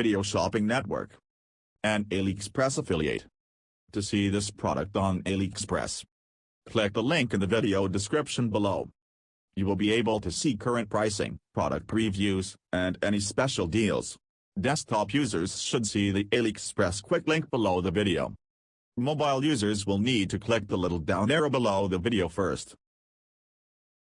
video shopping network. An AliExpress affiliate. To see this product on AliExpress, click the link in the video description below. You will be able to see current pricing, product previews, and any special deals. Desktop users should see the AliExpress quick link below the video. Mobile users will need to click the little down arrow below the video first.